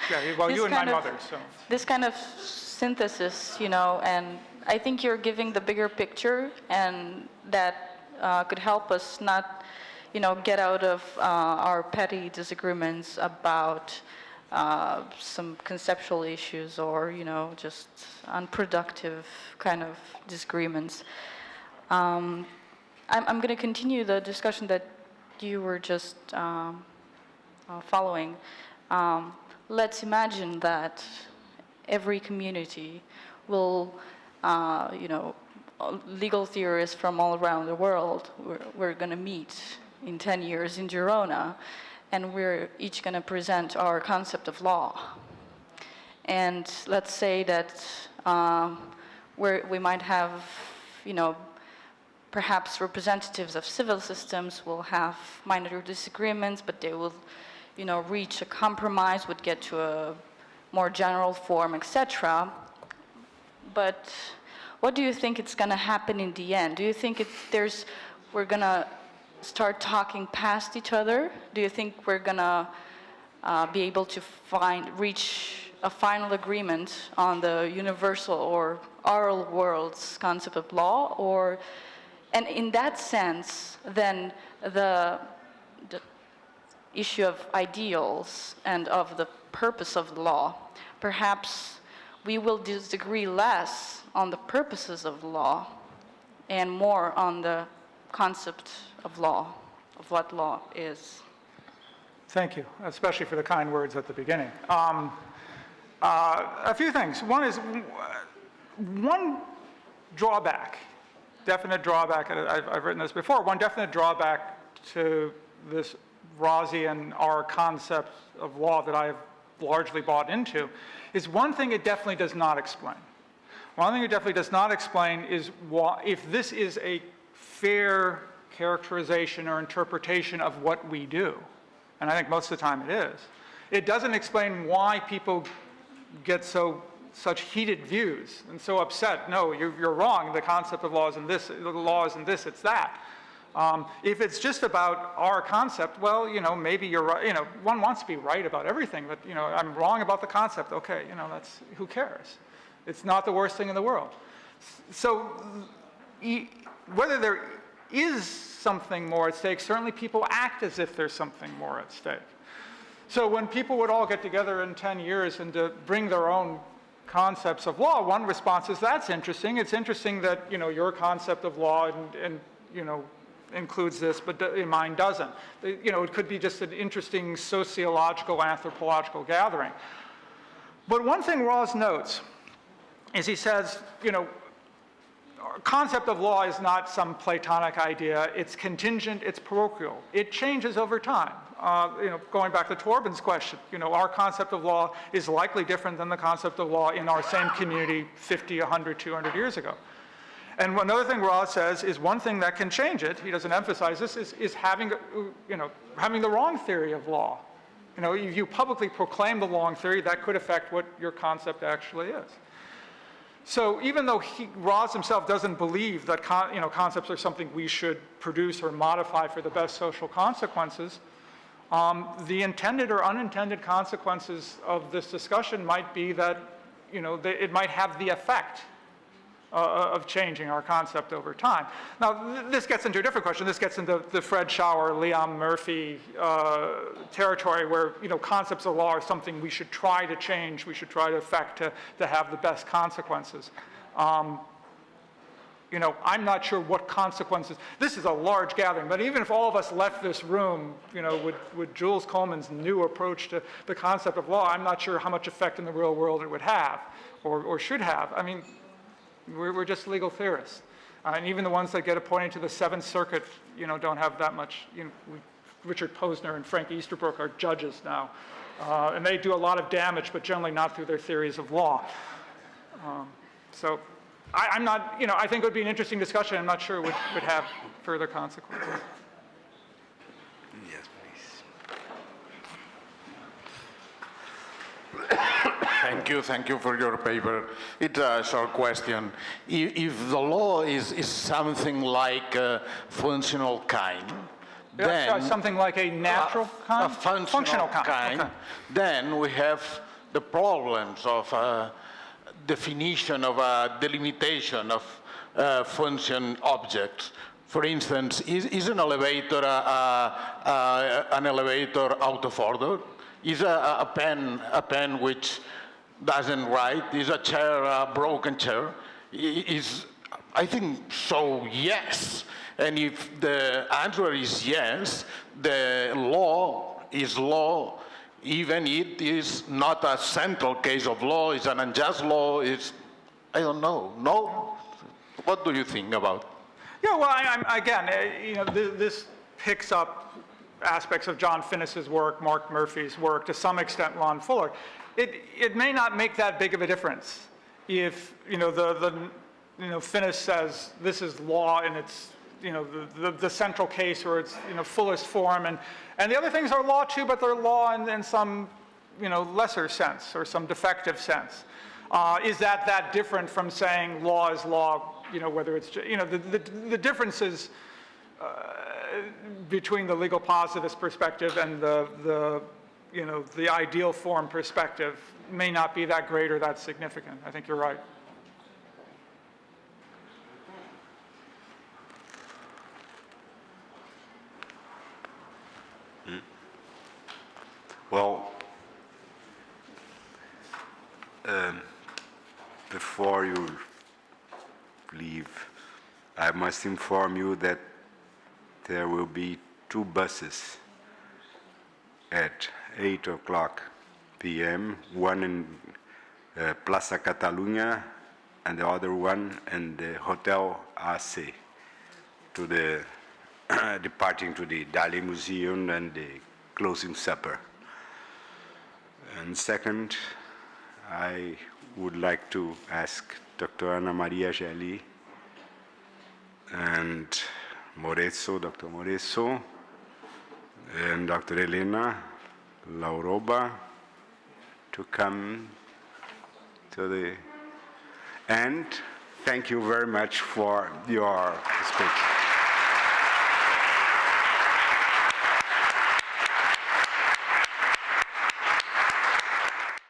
Yeah, well, you and my mother, so. This kind of synthesis, and I think you're giving the bigger picture, and that could help us not, get out of our petty disagreements about some conceptual issues or, just unproductive kind of disagreements. I'm going to continue the discussion that you were just following. Let's imagine that every community will, legal theorists from all around the world, we're going to meet in 10 years in Girona, and we're each going to present our concept of law. And let's say that we might have, perhaps representatives of civil systems will have minor disagreements, but they will, reach a compromise, would get to a more general form, etc. But what do you think it's going to happen in the end? Do you think we're going to start talking past each other? Do you think we're going to be able to reach a final agreement on the universal or oral world's concept of law? And in that sense, then the issue of ideals and of the purpose of the law, perhaps we will disagree less on the purposes of the law and more on the concept of law, of what law is. Thank you, especially for the kind words at the beginning. A few things. One is, one drawback, definite drawback, and I've written this before, one definite drawback to this Rawlsian our concept of law that I have largely bought into is one thing it definitely does not explain. One thing it definitely does not explain is if this is a fair characterization or interpretation of what we do, and I think most of the time it is, it doesn't explain why people get such heated views and so upset. No, you're wrong. The concept of law isn't this. The law isn't this. It's that. If it's just about our concept, well, maybe you're right. One wants to be right about everything, but I'm wrong about the concept. Okay, that's who cares? It's not the worst thing in the world. So, whether there is something more at stake, certainly people act as if there's something more at stake. So when people would all get together in 10 years and to bring their own concepts of law, one response is, that's interesting. It's interesting that, your concept of law and includes this, but mine doesn't. It could be just an interesting sociological, anthropological gathering. But one thing Rawls notes is he says, concept of law is not some Platonic idea. It's contingent, it's parochial. It changes over time. Going back to Torben's question, our concept of law is likely different than the concept of law in our same community 50, 100, 200 years ago. And another thing Rawls says is one thing that can change it, he doesn't emphasize this, is having the wrong theory of law. If you publicly proclaim the wrong theory, that could affect what your concept actually is. So even though Rawls himself doesn't believe that concepts are something we should produce or modify for the best social consequences, the intended or unintended consequences of this discussion might be that it might have the effect of changing our concept over time. Now, this gets into a different question. This gets into the Fred Schauer, Liam Murphy territory where, concepts of law are something we should try to change, we should try to affect to have the best consequences. I'm not sure what consequences. This is a large gathering, but even if all of us left this room, with Jules Coleman's new approach to the concept of law, I'm not sure how much effect in the real world it would have or should have. I mean, we're just legal theorists. And even the ones that get appointed to the Seventh Circuit, don't have that much. Richard Posner and Frank Easterbrook are judges now. And they do a lot of damage, but generally not through their theories of law. So I'm not, I think it would be an interesting discussion. I'm not sure it would have further consequences. Yes, please. Thank you for your paper. It's a short question. If the law is something like a functional kind, then something like a natural kind? a functional kind, Okay. then we have the problems of definition of a delimitation of function objects. For instance, is an elevator an elevator out of order? Is a pen which doesn't write? Is a chair a broken chair? I think so, yes. And if the answer is yes, the law is law, even it is not a central case of law, it's an unjust law, I don't know. No? What do you think about? Yeah, well, this picks up aspects of John Finnis's work, Mark Murphy's work, to some extent Lon Fuller. It may not make that big of a difference if, Finnis says this is law in its, the central case or its, fullest form, and the other things are law too, but they're law in some, lesser sense or some defective sense. Is that different from saying law is law, whether it's, the differences between the legal positivist perspective and the ideal form perspective may not be that great or that significant. I think you're right. Well, before you leave, I must inform you that there will be 2 buses at 8:00 p.m., one in Plaza Catalunya and the other one in the Hotel AC, departing to the Dali Museum and the closing supper. And second, I would like to ask Dr. Ana Maria Gelli and Dr. Moreso, and Dr. Elena Lauroba to come to the end. Thank you very much for your speech.